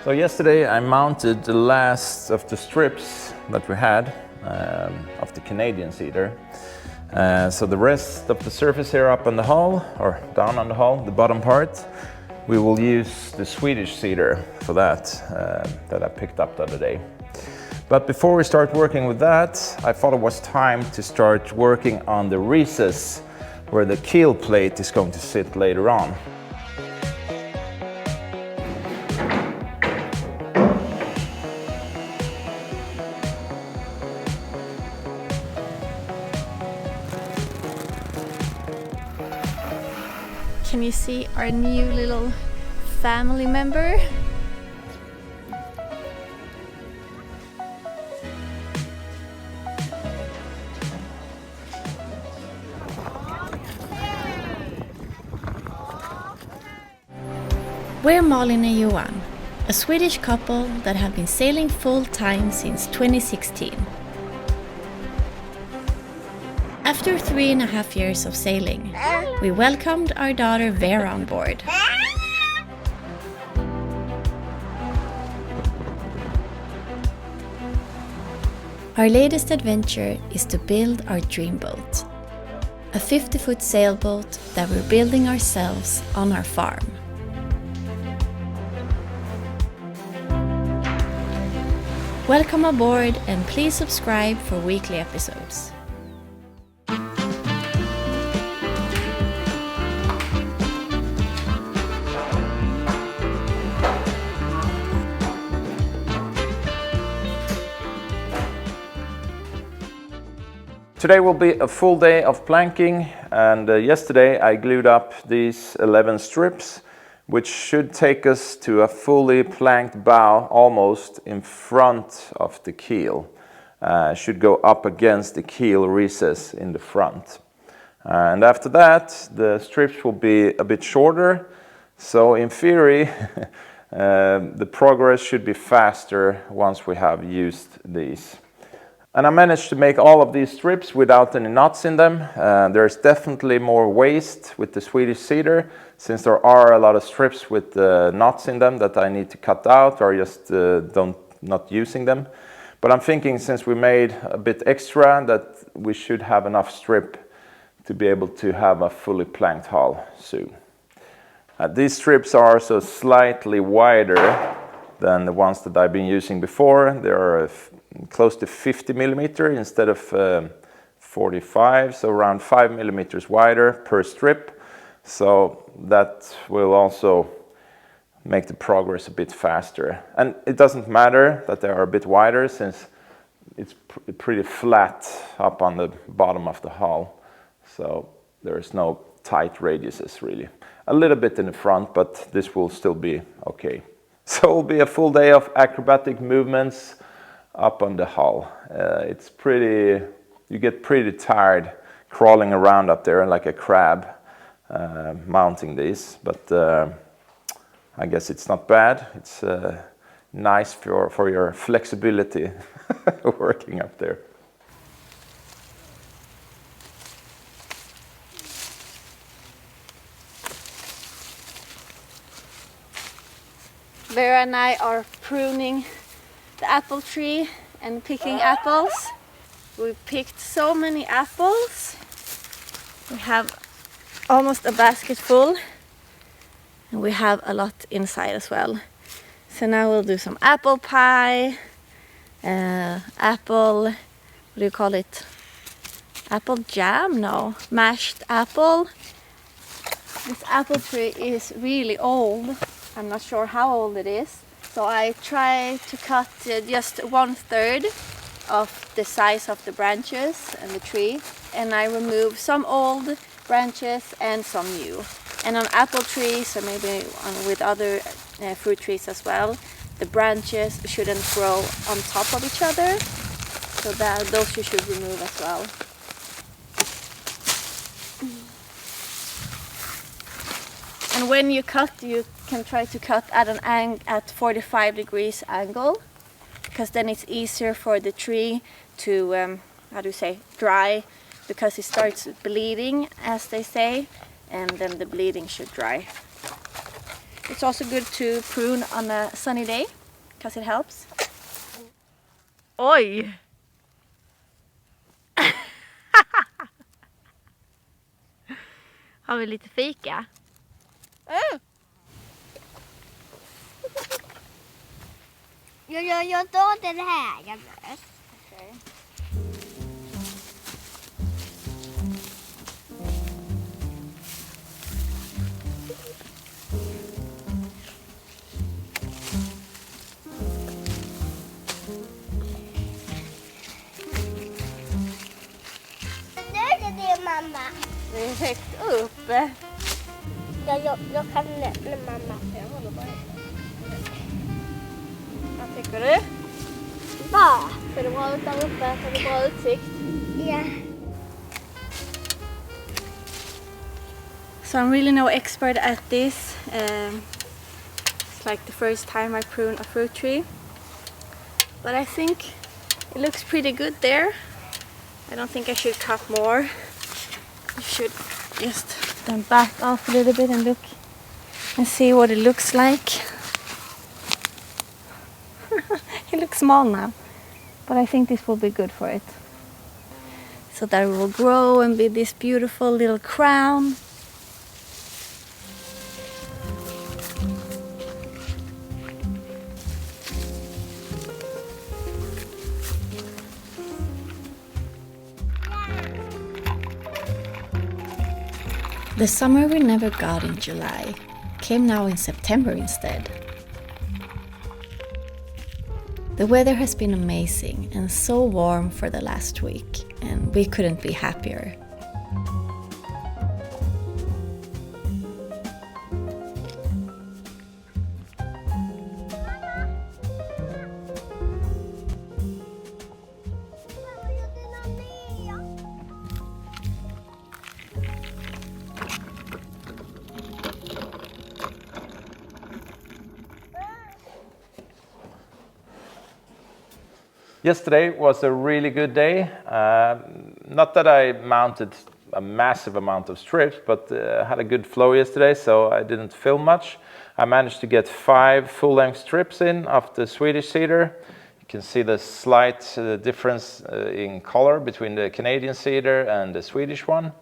So yesterday I mounted the last of the strips that we had of the Canadian cedar. So the rest of the surface here up on the hull, or down on the hull, the bottom part, we will use the Swedish cedar for that, that I picked up the other day. But before we start working with that, I thought it was time to start working on the recess where the keel plate is going to sit later on. Can you see our new little family member? We're Malin and Johan, a Swedish couple that have been sailing full-time since 2016. After 3.5 years of sailing, we welcomed our daughter Vera on board. Our latest adventure is to build our dream boat, a 50-foot sailboat that we're building ourselves on our farm. Welcome aboard and please subscribe for weekly episodes. Today will be a full day of planking, and yesterday I glued up these 11 strips, which should take us to a fully planked bow almost in front of the keel. Should go up against the keel recess in the front. And after that, the strips will be a bit shorter, so in theory the progress should be faster once we have used these. And I managed to make all of these strips without any knots in them. There's definitely more waste with the Swedish cedar, since there are a lot of strips with knots in them that I need to cut out or just not using them. But I'm thinking, since we made a bit extra, that we should have enough strip to be able to have a fully planked hull soon. These strips are also slightly wider than the ones that I've been using before. They are close to 50 millimeter instead of 45, so around 5 millimeters wider per strip. So that will also make the progress a bit faster. And it doesn't matter that they are a bit wider, since it's pretty flat up on the bottom of the hull. So there's no tight radiuses really. A little bit in the front, but this will still be okay. So it will be a full day of acrobatic movements up on the hull. It's pretty, you get pretty tired crawling around up there like a crab mounting these, but I guess it's not bad. It's nice for your flexibility working up there. Vera and I are pruning the apple tree and picking apples. We picked so many apples. We have almost a basket full, and we have a lot inside as well. So now we'll do some apple pie, apple, what do you call it? Apple jam? No, mashed apple. This apple tree is really old. I'm not sure how old it is. So I try to cut just 1/3 of the size of the branches and the tree. And I remove some old branches and some new. And on apple trees, or maybe with other fruit trees as well, the branches shouldn't grow on top of each other. So those you should remove as well. And when you cut, you can try to cut at 45 degrees angle, because then it's easier for the tree to, dry, because it starts bleeding, as they say, and then the bleeding should dry. It's also good to prune on a sunny day because it helps. Oj! Har vi lite fika? Jag tar den här. Okay. Nu är det mamma. Det är högt upp. Jag kan lämna mamma. Jag håller bara. Vad tycker du? Vad? Ser det bra ut där uppe? Har du bra utsikt? Ja. So I'm really no expert at this. It's like the first time I prune a fruit tree. But I think it looks pretty good there. I don't think I should cut more. I should just then back off a little bit and look and see what it looks like. It looks small now, but I think this will be good for it. So that it will grow and be this beautiful little crown. The summer we never got in July came now in September instead. The weather has been amazing and so warm for the last week, and we couldn't be happier. Yesterday was a really good day. Not that I mounted a massive amount of strips, but had a good flow yesterday, so I didn't film much. I managed to get 5 full-length strips in of the Swedish cedar. You can see the slight difference in color between the Canadian cedar and the Swedish one.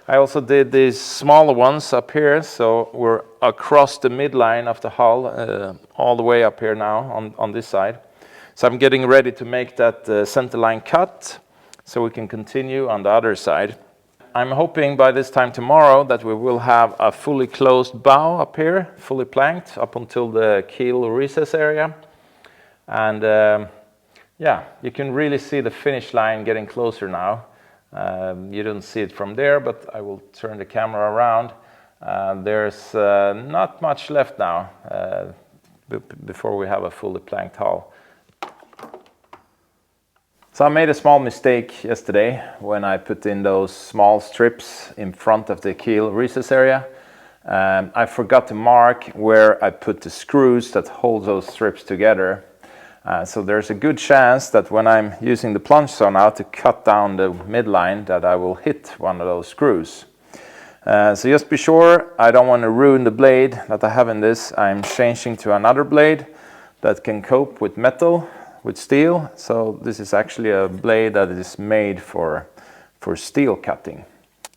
I also did these smaller ones up here, so we're across the midline of the hull, all the way up here now on this side. So I'm getting ready to make that center line cut so we can continue on the other side. I'm hoping by this time tomorrow that we will have a fully closed bow up here, fully planked up until the keel recess area. And yeah, you can really see the finish line getting closer now. You don't see it from there, but I will turn the camera around. There's not much left now before we have a fully planked hull. So I made a small mistake yesterday when I put in those small strips in front of the keel recess area. I forgot to mark where I put the screws that hold those strips together. So there's a good chance that when I'm using the plunge saw now to cut down the midline that I will hit one of those screws. So just be sure, I don't want to ruin the blade that I have in this. I'm changing to another blade that can cope with metal, with steel. So this is actually a blade that is made for steel cutting.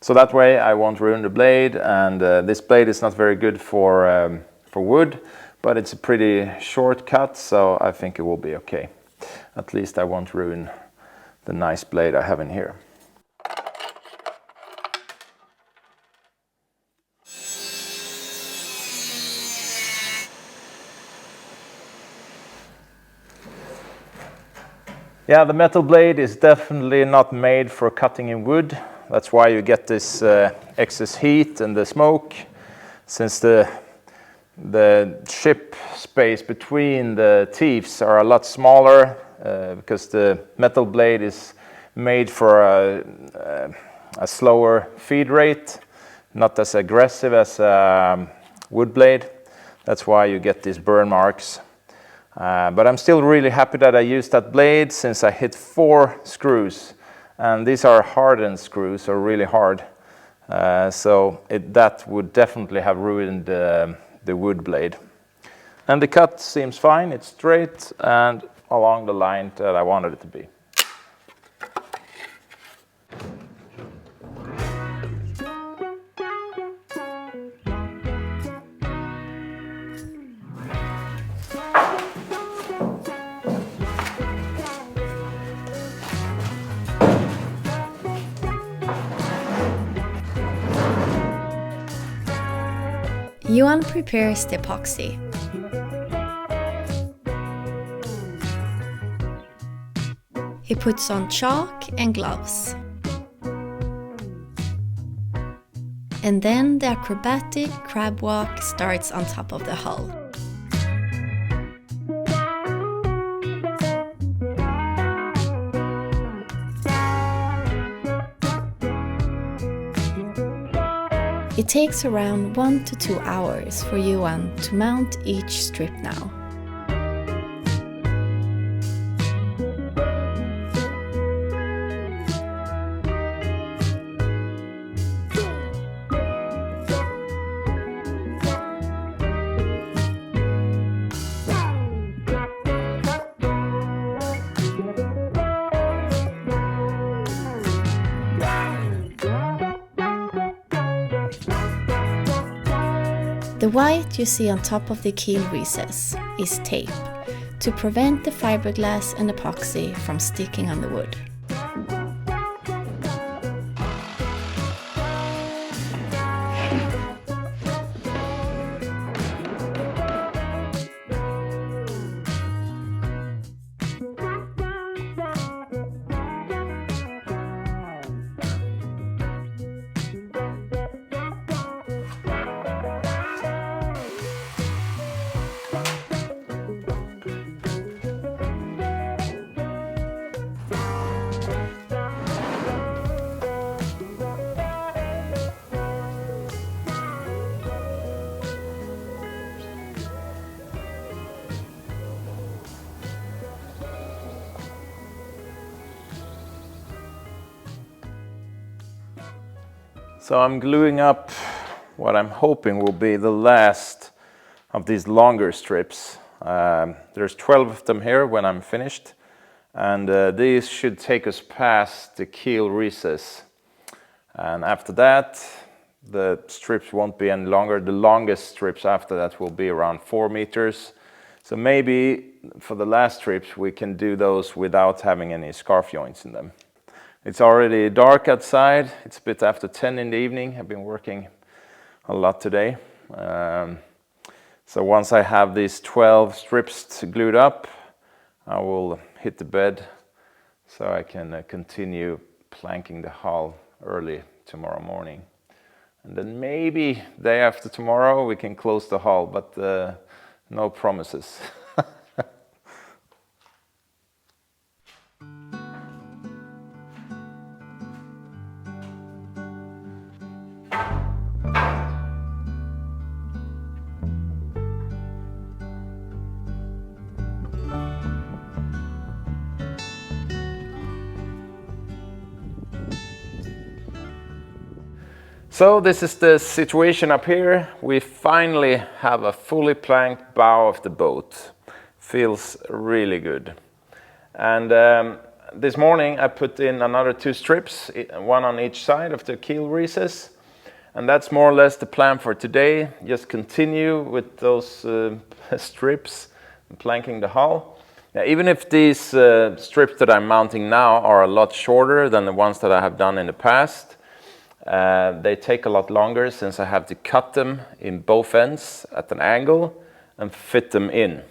So that way I won't ruin the blade, and this blade is not very good for wood, but it's a pretty short cut, so I think it will be okay. At least I won't ruin the nice blade I have in here. Yeah, the metal blade is definitely not made for cutting in wood. That's why you get this excess heat and the smoke, since the chip space between the teeth are a lot smaller, because the metal blade is made for a slower feed rate, not as aggressive as a wood blade. That's why you get these burn marks. But I'm still really happy that I used that blade, since I hit 4 screws, and these are hardened screws, so really hard. So that would definitely have ruined the wood blade. And the cut seems fine, it's straight and along the line that I wanted it to be. Johan prepares the epoxy. He puts on chalk and gloves. And then the acrobatic crab walk starts on top of the hull. It takes around 1 to 2 hours for Johan to mount each strip now. The white you see on top of the keel recess is tape to prevent the fiberglass and epoxy from sticking on the wood. So I'm gluing up what I'm hoping will be the last of these longer strips. There's 12 of them here when I'm finished, and these should take us past the keel recess. And after that, the strips won't be any longer. The longest strips after that will be around 4 meters. So maybe for the last strips we can do those without having any scarf joints in them. It's already dark outside. It's a bit after 10 in the evening. I've been working a lot today. So once I have these 12 strips glued up, I will hit the bed so I can continue planking the hull early tomorrow morning. And then maybe day after tomorrow we can close the hull, but no promises. So this is the situation up here. We finally have a fully planked bow of the boat. Feels really good. And this morning I put in another 2 strips, one on each side of the keel recess. And that's more or less the plan for today. Just continue with those strips, planking the hull. Now, even if these strips that I'm mounting now are a lot shorter than the ones that I have done in the past, they take a lot longer since I have to cut them in both ends at an angle and fit them in.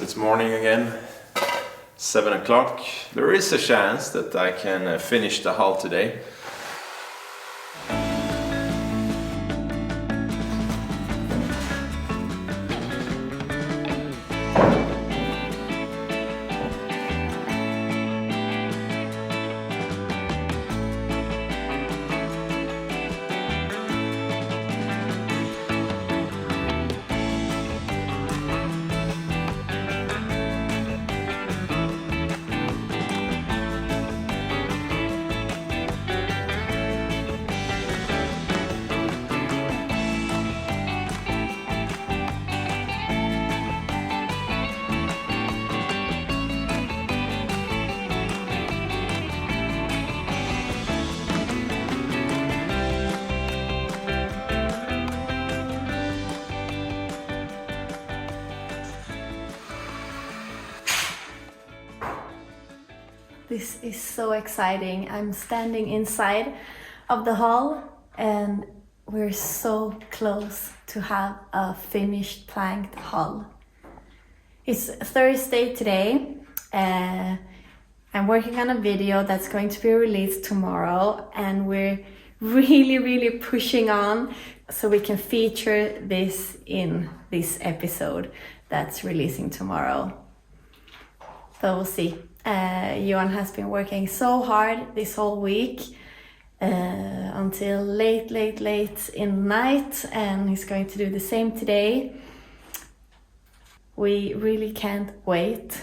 It's morning again, 7 o'clock. There is a chance that I can finish the hull today. This is so exciting. I'm standing inside of the hall and we're so close to have a finished planked hull. It's Thursday today. I'm working on a video that's going to be released tomorrow, and we're really pushing on so we can feature this in this episode that's releasing tomorrow. So we'll see. Johan has been working so hard this whole week until late in the night, and he's going to do the same today. We really can't wait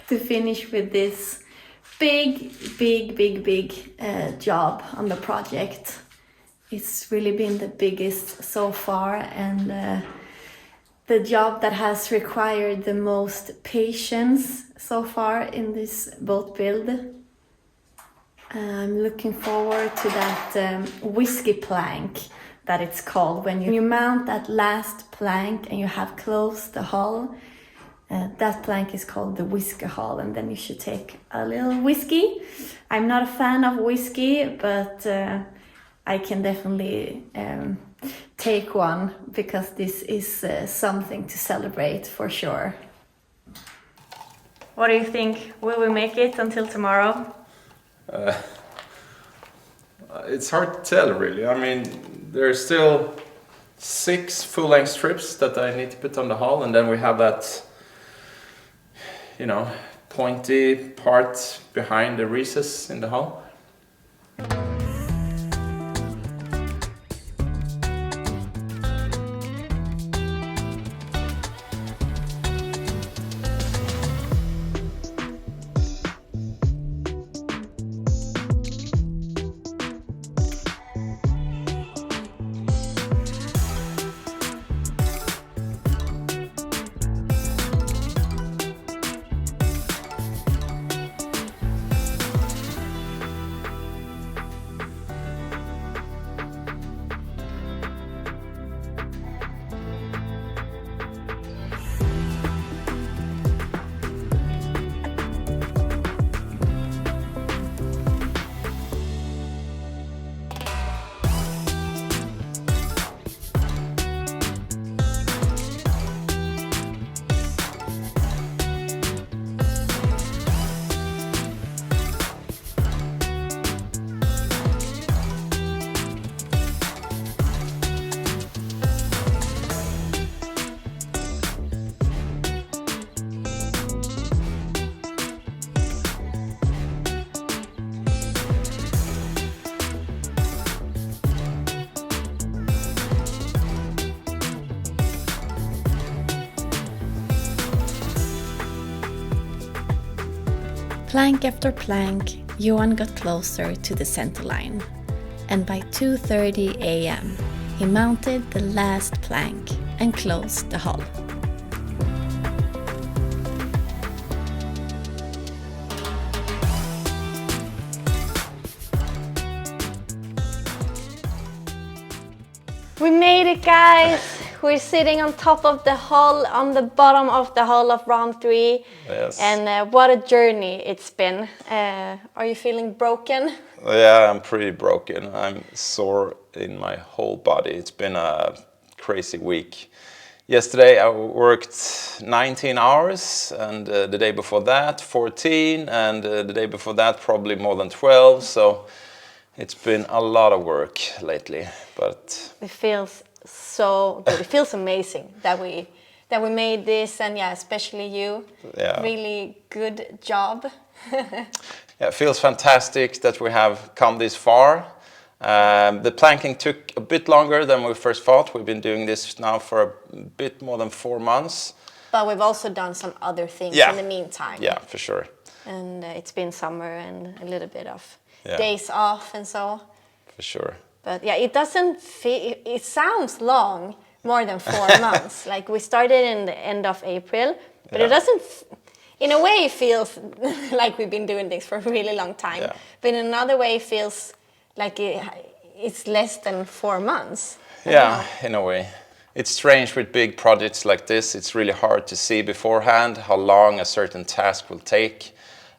to finish with this big job on the project. It's really been the biggest so far, and the job that has required the most patience so far in this boat build. I'm looking forward to that whisky plank that it's called. When you mount that last plank and you have closed the hull, that plank is called the whiskey hull, and then you should take a little whiskey. I'm not a fan of whiskey, but I can definitely take one, because this is something to celebrate for sure. What do you think? Will we make it until tomorrow? It's hard to tell, really. I mean, there's still 6 full-length strips that I need to put on the hull, and then we have that, you know, pointy part behind the recess in the hull. Plank after plank, Johan got closer to the center line, and by 2:30 a.m. he mounted the last plank and closed the hull. We made it, guys! We're sitting on top of the hull, on the bottom of the hull of round 3. Yes. And what a journey it's been. Are you feeling broken? Yeah, I'm pretty broken. I'm sore in my whole body. It's been a crazy week. Yesterday I worked 19 hours, and the day before that 14, and the day before that probably more than 12. So it's been a lot of work lately, but it feels so good. It feels amazing that we made this, and yeah, especially you. Yeah. Really good job. Yeah, it feels fantastic that we have come this far. The planking took a bit longer than we first thought. We've been doing this now for a bit more than 4 months. But we've also done some other things in the meantime. Yeah, for sure. And it's been summer and a little bit of days off and so. For sure. But yeah, it doesn't feel, it sounds long, more than 4 months. Like we started in the end of April, but it doesn't, in a way it feels like we've been doing this for a really long time. Yeah. But in another way it feels like it's less than 4 months. Yeah, in a way. It's strange with big projects like this. It's really hard to see beforehand how long a certain task will take.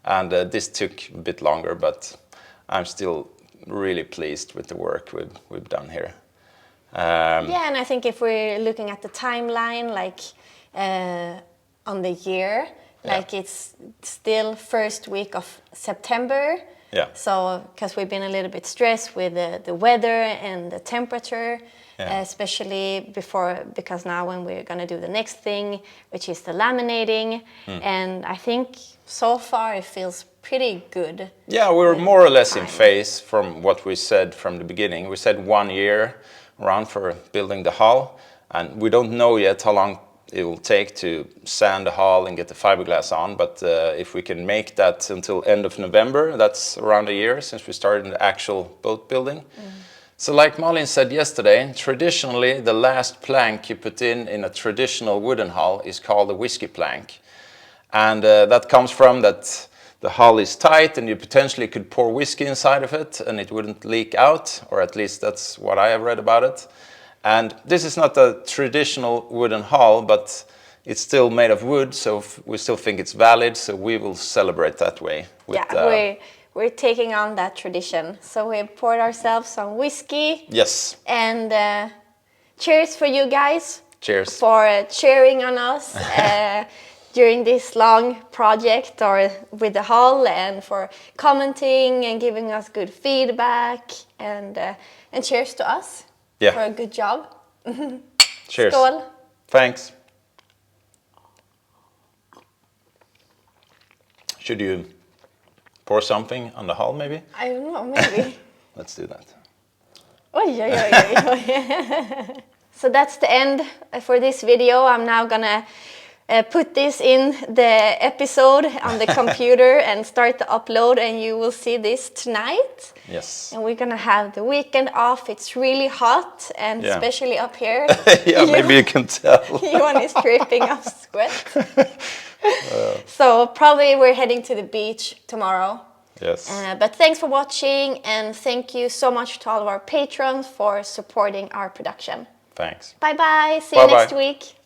And this took a bit longer, but I'm still really pleased with the work we've done here. Yeah, and I think if we're looking at the timeline, like on the year, like it's still first week of September. Yeah. So, because we've been a little bit stressed with the weather and the temperature, especially because now when we're going to do the next thing, which is the laminating. And I think so far it feels pretty good. Yeah, we're more or less in phase from what we said from the beginning. We said 1 year around for building the hull, and we don't know yet how long it will take to sand the hull and get the fiberglass on, but if we can make that until end of November, that's around a year since we started the actual boat building. So like Malin said yesterday, traditionally the last plank you put in a traditional wooden hull is called a whisky plank. And that comes from that the hull is tight and you potentially could pour whiskey inside of it and it wouldn't leak out, or at least that's what I have read about it. And this is not a traditional wooden hull, but it's still made of wood, so we still think it's valid, so we will celebrate that way. We're taking on that tradition. So we poured ourselves some whiskey. Yes. And cheers for you guys. Cheers. For cheering on us during this long project or with the hull, and for commenting and giving us good feedback. And cheers to us. Yeah. For a good job. Cheers. Skål. Thanks. Should you pour something on the hull, maybe? I don't know, maybe. Let's do that. Oy, oy, oy, oy, oy. So that's the end for this video. I'm now gonna put this in the episode on the computer and start the upload, and you will see this tonight. Yes. And we're gonna have the weekend off. It's really hot, and especially up here. Yeah, maybe you can tell. Johan is dripping of sweat. So probably we're heading to the beach tomorrow. Yes. But thanks for watching, and thank you so much to all of our patrons for supporting our production. Thanks. Bye bye. See you next Bye-bye. week.